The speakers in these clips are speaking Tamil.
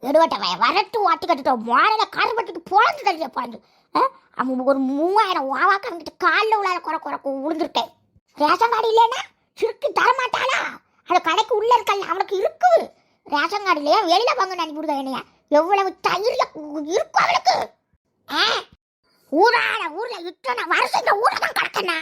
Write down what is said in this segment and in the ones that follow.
எடுவட்டவன் வரட்டு வாட்டி கட்டுட்டோம் மாலையில கருப்பட்டுட்டு பொழந்து தள்ளிய பாருங்க. அவன் ஒரு 3000 வாவாக்க அவங்கிட்ட காலில் உள்ளார குறை விழுந்துருக்கேன். ரேஷன் கார்டு இல்லைன்னா சிறுக்கு தரமாட்டாளா? அந்த கடைக்கு உள்ள இருக்கல அவனுக்கு இருக்கு. ரேஷன் கார்டு இல்லையா வெளியில வாங்க அனுப்பி விடுதா என்னையா? எவ்வளவு தயிர் இருக்கும் அவளுக்கு. ஊர்ல இத்தனை வருஷம் இந்த ஊரை தான் கிடக்கனா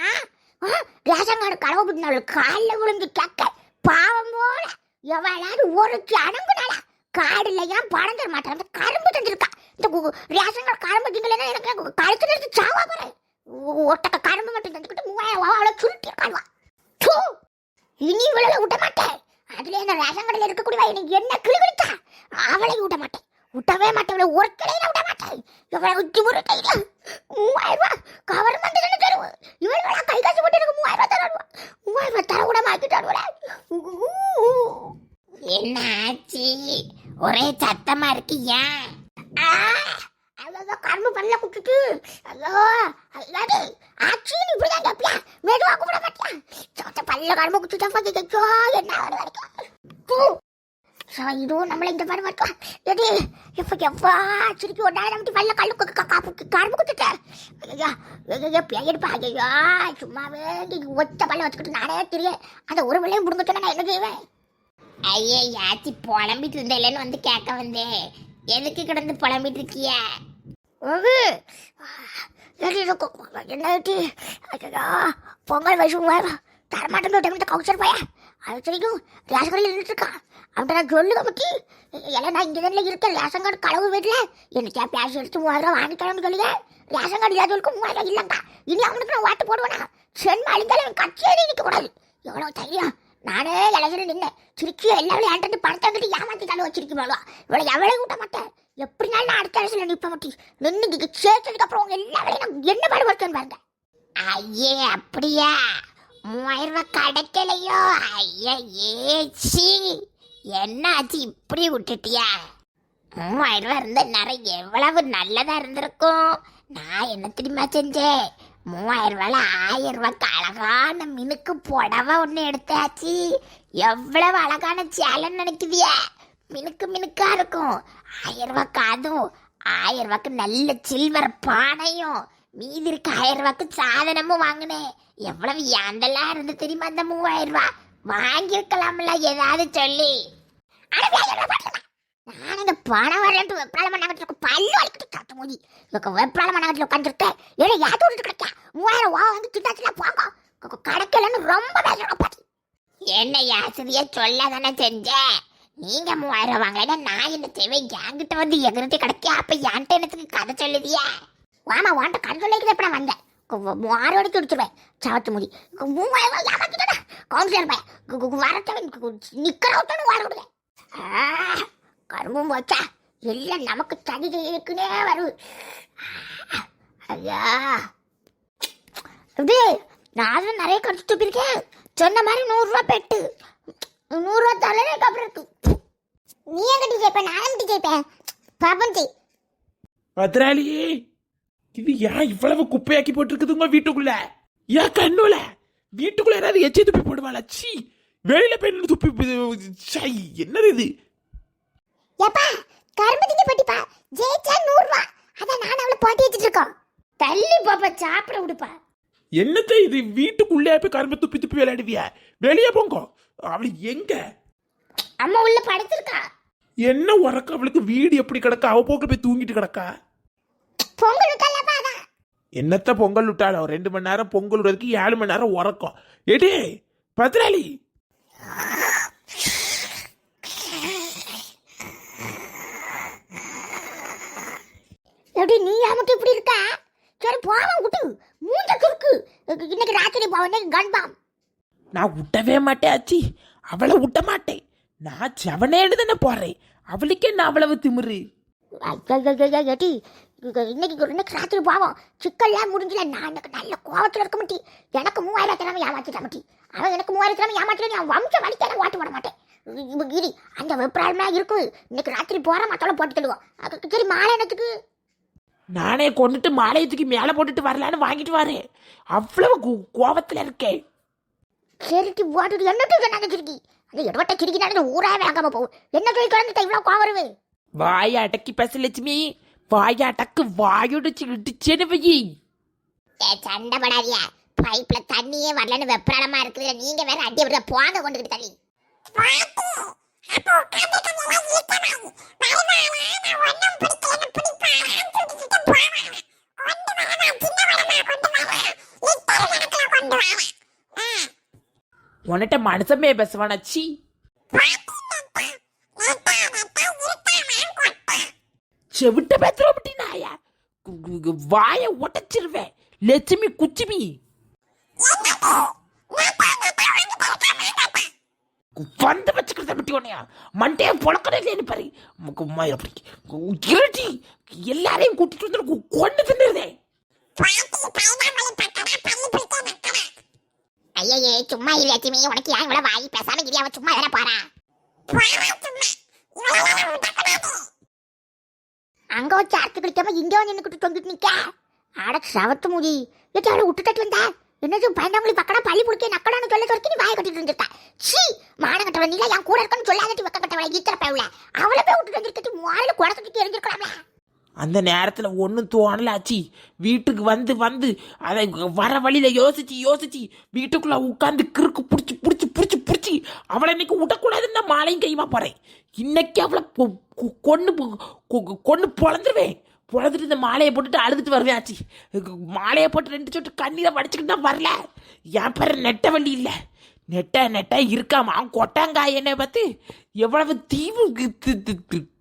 ரேஷன் கார்டு களவு பிடினாலும் காலில் விழுந்து கேட்க பாவம் போல எவ்வளவு ஒருக்கு அணுங்குனால காடு இல்லையா பணம் தர மாட்டேன். கரும்பு தந்துருக்கா இந்த ரேஷன் கார்டு கரும்பு திங்கலன்னா எனக்கு கழுத்துல இருந்து சாவா போறேன். ஒட்டக்க கரும்பு மட்டும் தந்துக்கிட்டு 3000 அவளை சுருட்டி காணுவா. இனி இவளை விட மாட்டேன். அதுல இந்த ரேஷன் கடையில் இருக்கக்கூடிய எனக்கு என்ன கிளிவிட்டா அவளை விட மாட்டேன். விட்டவே மாட்டேன். ஒரு கடையில விட மாட்டேன். எவ்வளவு ஒரு கையில 3000 கவர்மெண்ட் தருவோம். இவள் கை காசு போட்டு எனக்கு 3000 தருவா. 3000 தர கூட மாத்திட்டாருவல. என்ன ஆச்சு? ஒரே சத்தமா இருக்கு. ஏன் அவ்வளோ கரும்பு பண்ணல குட்டுட்டு ஐயோ ஐயாடி ஆச்சு நீ இப்படிதான் கேப்பியா? மெதுவா கூப்பிட மாட்டியா? சத்த பல்ல கரும்பு குட்டுட்டா பார்த்துக்கோ என்ன வரைக்கும் இதுவும் நம்மள இந்த மாதிரி மாட்டோம். எடி எப்போ எப்பா சுருக்கி ஒன்றாயிரம் நம்பி பல்ல கரும்பு குத்துட்டேன். ஐயா ஐயா பேயடுப்பா. ஐயா சும்மாவே ஒத்த பல்ல வச்சுக்கிட்டு நானே தெரியும். அந்த ஒரு பிள்ளையும் பிடுங்கிட்டேன்னா நான் என்ன செய்வேன்? ஐயே யாச்சி புலம்பிட்டு இருந்தேன்னு வந்து கேட்க வந்தேன். எதுக்கு கிடந்து புலம்பிட்டு இருக்கிய? என்ன பொங்கல் வயசு தரமாட்டேன் கவுச்சர் பையன் அது சரிக்கும் ரேஷன் கார்டில் நின்றுட்டு இருக்கான். அவன்கிட்ட நான் சொல்லுங்க பற்றி எல்லாம் நான் இங்கே தானே இருக்கேன். ரேஷன் கார்டு களவு வீட்டில் என்னைக்கா பேசி எடுத்து 3000 வாங்கிக்கலாம்னு சொல்லுங்க. ரேஷன் கார்டு இல்லாதவளுக்கு 3000 இல்லைங்கா. இனி அவனுக்கு நான் வாட்டு போடுவேனா? சென்மை அழிந்தாலும் அவன் கட்சியே நிற்கக்கூடாது. எவ்வளோ தைரியம்! நானே எலெக்ஷன் நின்னேன். சிரிக்கி எல்லாரும் ஏன்ட்டு பணத்தை வந்துட்டு ஏமாத்தி தலை வச்சிருக்கீங்களா? இவளை எவ்வளவு விட்ட மாட்டேன். எப்படினாலும் நான் அடுத்த எலெக்ஷன்ல நிற்ப மாட்டேன். நின்று சேர்த்ததுக்கு அப்புறம் எல்லா வேலையும் நான் என்ன பாடுபடுத்தேன்னு பாருங்க. ஐயே அப்படியா? 3000 கிடைக்கலையோ? ஐயா ஏச்சி என்ன ஆச்சு இப்படி விட்டுட்டியா? 3000 இருந்த நேரம் எவ்வளவு நல்லதா இருந்திருக்கும். நான் என்ன தெரியுமா செஞ்சேன்? 3000 1000 அழகான மினுக்கு புடவை ஒன்று எடுத்தாச்சு. எவ்வளவு அழகான சேலன்னு நினைக்குதியா? மினுக்கு மினுக்கா இருக்கும். 1000 அதுவும் 1000 நல்ல சில்வர் பானையும் மீதி இருக்க 1000 சாதனமும் வாங்கினேன். எவ்வளவு ஏண்டெல்லாம் இருந்து தெரியுமா? அந்த 3000 வாங்கியிருக்கலாம்ல ஏதாவது சொல்லி. நான் இந்த பணம் வரலன்ட்டு வெப்ராள மண்ணாங்கட்டில் பல்லு வலிக்கிட்டு காட்டு மோதி வெப்ராள மண்ணாங்கட்டில் உட்காந்துருக்கேன். ஏன்னா யாத்து விட்டுட்டு கிடைக்கா 3000 வந்து திட்டாச்சுல போங்க கிடைக்கலன்னு ரொம்ப பேசுறோம் பாட்டி. என்ன யாசிரியா சொல்ல தானே செஞ்சேன். நீங்க 3000 வாங்கலைன்னா நான் என்ன செய்வேன்? என்கிட்ட வந்து எகிரிட்டு கிடைக்க அப்ப என்கிட்ட என்னத்துக்கு கதை சொல்லுதியா? வாமா வாண்ட கதை சொல்லிக்கிட்டு எப்ப நான் வந்தேன் 6 குடிச்சிருவேன் சவத்து முடி 3000 ஏமாத்திட்டா கவுன்சிலர் பையன் வரத்தவன் நிக்கிற விட்டோன்னு வாட விடுவேன். கரும்பும் போச்சா எல்லாம் நமக்கு தனி இருக்குன்னே வரும். ஐயா அப்படியே நான் நிறைய கடிச்சு துப்பிருக்கேன். சொன்ன மாதிரி 100 ரூபா பெட்டு 100 ரூபா தரலே அப்புறம் இருக்கு. நீ கட்டி ஜெயிப்ப நானும் கட்டி ஜெயிப்பேன் பாப்பம் செய். பத்ராளி இது ஏன் இவ்வளவு குப்பையாக்கி போட்டுருக்குது உங்க வீட்டுக்குள்ள? ஏன் கண்ணுல வீட்டுக்குள்ள யாராவது எச்சி துப்பி போடுவாளா? சி வெளியில போய் துப்பி என்னது இது? ஏப்பா கரும்பு திங்க போட்டிப்பா ஜெயிச்சா 100 ரூபா. அதான் நான் அவளை போட்டி வச்சிட்டு இருக்கோம். தள்ளி பாப்பா சாப்பிட விடுப்பா. என்னத்த இது வீட்டுக்குள்ளே போய் கரும்பு துப்பி துப்பி விளையாடுவியா? வெளியே போங்க. அவளு எங்க? அம்மா உள்ள படுத்திருக்கா. என்ன உறக்க அவளுக்கு? வீடு எப்படி கிடக்கா? அவ போக்க போய் தூங்கிட்டு கிடக்கா. பொங்கல் விட்டாலப்பா. அதான் என்னத்த பொங்கல் விட்டாலும் 2 மணி நேரம் பொங்கல் விடுறதுக்கு 7 மணி நேரம் உறக்கம். ஏடே பத்ராளி எப்படி நீ மட்டும் இப்படி இருக்க? சரி போவோம் விட்டு மூஞ்ச குறுக்கு. இன்னைக்கு ராத்திரி போவேன் கன்பாம். நான் விட்டவே மாட்டேன் ஆச்சி. அவளை விட்ட மாட்டேன். நான் செவனேடு தானே போறேன். அவளுக்கே நான் அவ்வளவு திமிரு. ஏட்டி இன்னைக்கு ராத்திரி போவோம். சிக்கல்லாம் முடிஞ்சல. நான் எனக்கு நல்ல கோவத்தில் இருக்க மாட்டி. எனக்கு 3000 திறமை ஏமாத்திட்ட மாட்டி. அவன் எனக்கு 3000 திறமை ஏமாத்திட்டு அவன் வம்ச வலிக்க ஓட்டு போட மாட்டேன். கிரி அந்த வெப்ராளமா இருக்கு. இன்னைக்கு ராத்திரி போற மத்தவளை போட்டு தருவோம். அதுக்கு சரி மாலை என்னத்துக்கு? நானே கொண்டுட்டு மாலையத்துக்கு மேலே போட்டுட்டு வரலான்னு வாங்கிட்டு வரேன். அவ்வளவு கோபத்தில் இருக்கேன். சரிக்கு போட்டுட்டு என்னட்டு நாங்கள் சிரிக்கி அந்த இடவட்ட சிரிக்கினாலும் ஊராக வாங்காம போகும். என்ன சொல்லி குழந்தை இவ்வளோ கோவம் வருது? வாய அடக்கி பேச லட்சுமி, வாய அடக்கு, வாயோடிச்சு இடிச்சேன்னு வையி. சண்டை படாதியா, பைப்ல தண்ணியே வரலன்னு வெப்பராளமா இருக்குது, நீங்க வேற அடி அப்படியே போங்க கொண்டுகிட்டு தள்ளி. உன்கிட்ட மனுஷமே பேசுவானாச்சி. செவிட்ட பேசுறோம் அப்படின்னாயா, வாய உடைச்சிருவேன் லட்சுமி குச்சிமி. வந்து வச்சுக்கிறத பற்றி உனையா மண்டைய பொழக்கணும் பாரு. இருட்டி எல்லாரையும் கூட்டிட்டு வந்து கொண்டு தின்னுறதே. ஐயே சும்மா இல்ல லட்சுமி, உனக்கு ஏன் இவ்வளவு வாய் பேசாம இல்லையா? அவன் சும்மா தானே போறான். அங்க வச்சு அறுத்து குளிக்காம இங்க வந்து நின்னுக்கிட்டு தொங்கிட்டு நிக்க. ஆட சவத்து மூடி அவளை விட்டுட்டு வந்தா என்னது பயந்தாமொழி பக்கடா பள்ளி புடிக்க நக்கடான்னு சொல்ல சொல்லி நீ வாயை கட்டிட்டு இருந்திருக்கா. சீ மானம் கட்டவளை, நீல என் கூட இருக்கன்னு சொல்லாதட்டி வெக்க கட்டவளை ஈத்திர பயவுல. அவளை போய் விட்டுட்டு வந்துருக்கட்டி வாயில குடக்கட்டி எரிஞ்சிருக்கலாம்ல. அந்த நேரத்தில் ஒன்றும் தோணலாச்சு. வீட்டுக்கு வந்து வந்து அதை வர வழியில் யோசிச்சு வீட்டுக்குள்ளே உட்காந்து கிறுக்கு பிடிச்சி அவளை இன்னைக்கு விடக்கூடாதுன்னு நான் மாலையும் கையுமா போகிறேன். இன்னைக்கு அவளை கொண்டு பொழந்துருவேன். பொழந்துட்டு இந்த மாலையை போட்டுட்டு அழுதுட்டு வருவேன் ஆச்சு. மாலையை போட்டு 2 சொட்டு கண்ணீரை வடிச்சுக்கிட்டு தான் வரல. என் பேர் நெட்ட வள்ளி இல்லை, நெட்டா இருக்காமா. அவன் கொட்டாங்காய் என்னை பார்த்து எவ்வளவு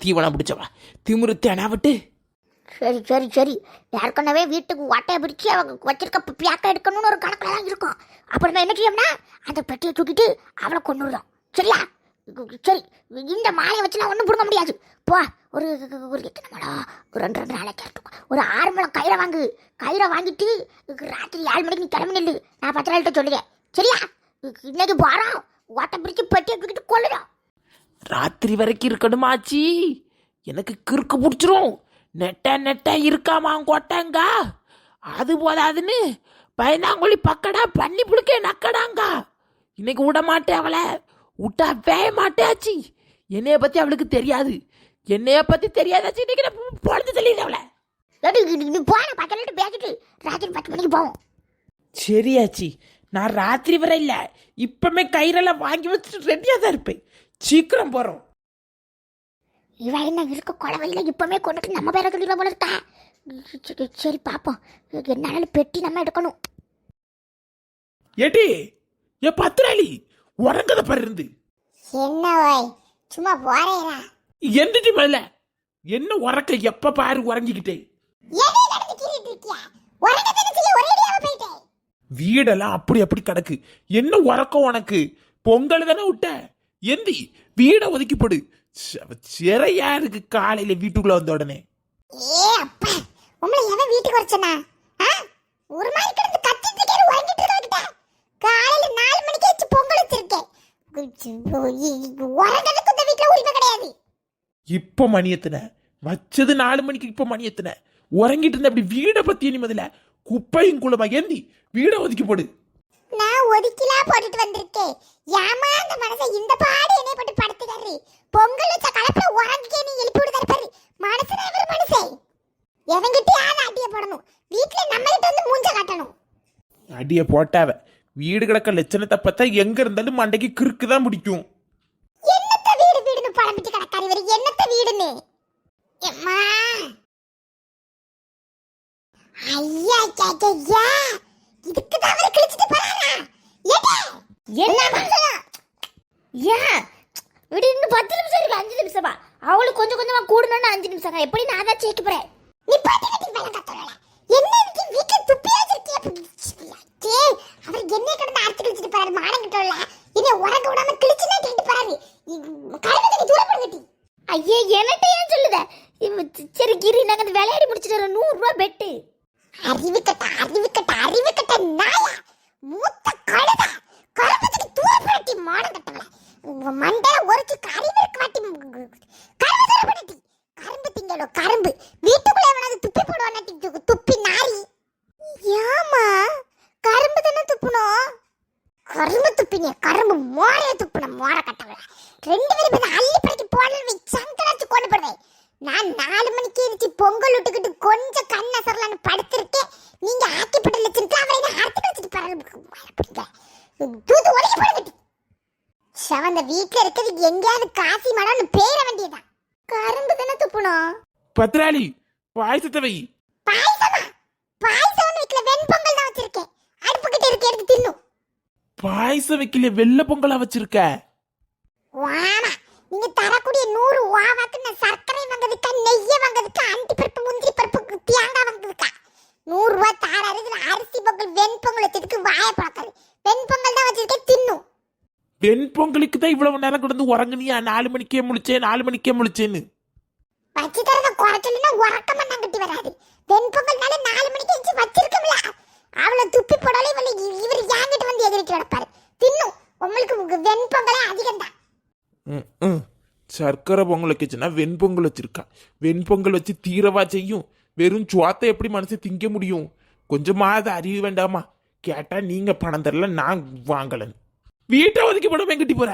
தீவனம் பிடிச்சவா திமுரு தெனாவிட்டு. சரி ஏற்கனவே வீட்டுக்கு ஓட்டையை பிடிச்சி அவங்க வச்சிருக்க பியாக்க எடுக்கணும்னு ஒரு கணக்கில் தான் இருக்கும். அப்புறம் நம்ம என்ன செய்யணும்னா அந்த பெட்டியை தூக்கிட்டு அவளை கொண்டு விடுறோம். சரியா? சரி, இந்த மாலையை வச்சுலாம் ஒன்றும் பிடுங்க முடியாது. போ, ஒரு எத்தனை மலம், ஒரு 2 நாளைக்கு ஒரு 6 மலம் கயிறை வாங்கிட்டு ராத்திரி 7 மணிக்கு நீ கிளம்பி நில்லு. நான் 10 நாள்கிட்ட சொல்லுறேன். சரியா? இன்னைக்கு போகிறோம், ஓட்டை பிடிச்சி பெட்டியை தூக்கிட்டு கொள்ளுறோம். ராத்திரி வரைக்கும் இருக்கணுமாச்சி, எனக்கு கிறுக்கு பிடிச்சிரும். நெட்டா இருக்காமா கொட்டாங்க. அது போதாதுன்னு பயந்தாங்கொழி பக்கடா பண்ணி புழுக்க நக்கடாங்க. இன்னைக்கு விட மாட்டேன் அவளை, விட்டா வேய மாட்டேச்சி. என்னைய பத்தி அவளுக்கு தெரியாது, தெரியாதாச்சு. இன்னைக்கு நான் பொழுது சொல்லிடுறேன் அவளை. நீ போன 10 நாள் பேசிட்டு ராத்திரி 10 மணிக்கு போவோம். சரியாச்சி, நான் ராத்திரி வரை இல்லை, இப்பமே கயிறெல்லாம் வாங்கி வச்சுட்டு ரெடியாக தான் இருப்பேன். சீக்கிரம் போகிறோம். இவ என்ன இருக்க குழவையில இப்பவுமே கொண்டுட்டு நம்ம பேரை சொல்லிடுற போல இருக்கா. சரி பாப்போம், என்னாலும் பெட்டி நம்ம எடுக்கணும். ஏட்டி ஏ பத்திராளி உறங்கத பாரு இருந்து. என்ன வாய் சும்மா போறேடா. எந்திரிச்சு மேல என்ன உறக்க, எப்ப பாரு உறங்கிக்கிட்டே. வீடெல்லாம் அப்படி கிடக்கு, என்ன உறக்கம் உனக்கு? பொங்கல் தானே விட்ட, எந்தி வீட ஒதுக்கி போடு. சிறையா இருக்கு காலையில வீட்டுக்குள்ள வந்த உடனே. ஏ அப்பா, உங்களை எவன் வீட்டுக்கு வரச்சனா? ஒரு மாதிரி கிடந்து கத்திட்டு இருக்கே, உறங்கிட்டு இருக்கட்ட. காலையில 4 மணிக்கு எச்சு பொங்கல் வச்சிருக்கேன். உறங்கிறதுக்கு இந்த வீட்டுல உரிமை கிடையாது. இப்ப மணி எத்தனை வச்சது? 4 மணிக்கு. இப்ப மணி எத்தனை? உறங்கிட்டு இருந்த அப்படி வீட பத்தி நீ முதல்ல குப்பையும் குளமா ஏந்தி வீட ஒதுக்கி போடு. நான் ஒதுக்கிலாம் போட்டுட்டு வந்திருக்கேன். ஏமா அந்த மனசை இந்த பாடு என்னை போட்டு படுத்துறாரு. பொங்கல் வச்ச கலப்புல உறங்கிக்கே நீ எழுப்பி விடுதாரு பாரு. மனசுனா இவர் மனசே எவங்கிட்ட யாரும் அடிய போடணும், வீட்டுல நம்ம கிட்ட வந்து மூஞ்ச காட்டணும். அடிய போட்டாவ வீடு கிடக்க லட்சணத்தை பார்த்தா எங்க இருந்தாலும் மண்டைக்கு கிறுக்கு தான் பிடிக்கும். என்னத்த வீடுன்னு பழம்பிட்டு கிடக்காரு இவர். என்னத்த வீடுன்னு அம்மா ஐயா கேக்கையா இதுக்கு தான் அவரை கிழிச்சிட்டு போறாரா? என்ன மனுஷனா? ஏன் விடு, இன்னும் 10 நிமிஷம் இருக்கு. 5 நிமிஷமா? அவளுக்கு கொஞ்சமா கூடணும்னு 5 நிமிஷம். எப்படி நான் தான் சேர்க்க போறேன். நீ பாட்டி கட்டி வேலை கத்தறல. என்ன இருக்கு வீட்ல துப்பி வச்சிருக்கிய? அவர் என்ன கடந்து அறுத்து கிழிச்சிட்டு போறாரு. மானம் கிட்டல இனி உறங்க விடாம கிழிச்சுனா கேட்டு போறாரு. கழுவதை தூரம் பண்ணி. ஐயே என்னட்ட ஏன் சொல்லுத? சரி கிரி, நாங்க அந்த விளையாடி முடிச்சிட்டு வரோம். 100 ரூபாய் பெட்டு. அறிவு கட்ட நாயா, மூத்த கழுதா, கழுவதை தூரம் பண்ணி மானம் கட்டல. மண்டையில ஒருச்சு கறிவு காட்டி கரும்பு தூரம் பண்ணி. கரும்பு திங்களோ கரும்பு, வீட்டுக்குள்ள எவனாவது துப்பி போடுவானாட்டி துப்பி நாரி. ஏமா கரும்பு தானே துப்புனோம்? கரும்பு துப்பிங்க, கரும்பு மோரைய துப்புன மோர கட்டவள. 2 பேரும் அள்ளி பறிக்கு போடல சங்கராச்சு கொண்டு போடுவேன். இந்த வீட்டுல இருக்கிறது எங்கேயாவது காசி மரம்னு பேர வேண்டியதான். கரும்பு தானே துப்புனோம். பத்ராளி பாயசத்தை வை. பாயசமா? பாயசம் வைக்கல, வெண்பொங்கல் தான் வச்சிருக்கேன். அடுப்பு கிட்ட இருக்கு, எடுத்து தின்னும். பாயசம் வைக்கல, வெள்ளை பொங்கலா வச்சிருக்க. வாமா, நீங்க தரக்கூடிய 100 வாவாக்கு நான் சர்க்கரை வாங்குறதுக்கா, நெய்ய வாங்குறதுக்கா, அண்டி பருப்பு, முந்திரி பருப்பு, தேங்காய் வாங்குறதுக்கா? 100 ரூபாய் தாராரு. இதுல அரிசி பொங்கல், வெண்பொங்கல் வச்சதுக்கு வாய பார்க்காது. வெண்பொங்கல் தான் வச்சிருக்கேன், தின்னும். வெண்பொங்கலுக்கு தான் இவ்வளவு நேரம் கிடந்து உறங்குனியா? 4 மணிக்கே முழிச்சேன், 4 மணிக்கே முழிச்சேன்னு வச்சு தரத குறைச்சலுன்னா உறக்கமா நங்கட்டி வராது. வெண்பொங்கல்னால 4 மணிக்கு எஞ்சி வச்சிருக்கோம்ல, அவளை துப்பி போடாலே இவர் ஏங்கிட்டு வந்து எதிர்த்து கிடப்பாரு. தின்னும். உங்களுக்கு வெண்பொங்கலே அதிகம் தான். சர்க்கரை பொங்கல் வச்சுன்னா வெண்பொங்கல் வச்சிருக்கா. வெண்பொங்கல் வச்சு தீரவா செய்யும்? வெறும் சுவாத்தை எப்படி மனசு திங்க முடியும்? கொஞ்சமாவது அறிவு வேண்டாமா? கேட்டா நீங்க பணம் தரல, நான் வாங்கலன்னு. வீட்டை ஒதுக்கி போட வெங்கட்டி போற.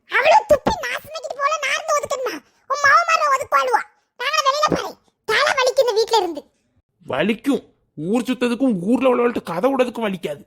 அவளை துப்பி நாசமாக்கிட்டு போல நார்ந்து ஒதுக்கணுமா? உன் மாவு மாற ஒதுக்குவாளுவா? நாங்க வெளியில பாரு, தலை வலிக்குது வீட்ல இருந்து. வலிக்கும். ஊர் சுத்ததுக்கும் ஊர்ல உள்ளவள்கிட்ட கதை விடுறதுக்கும் வலிக்காது.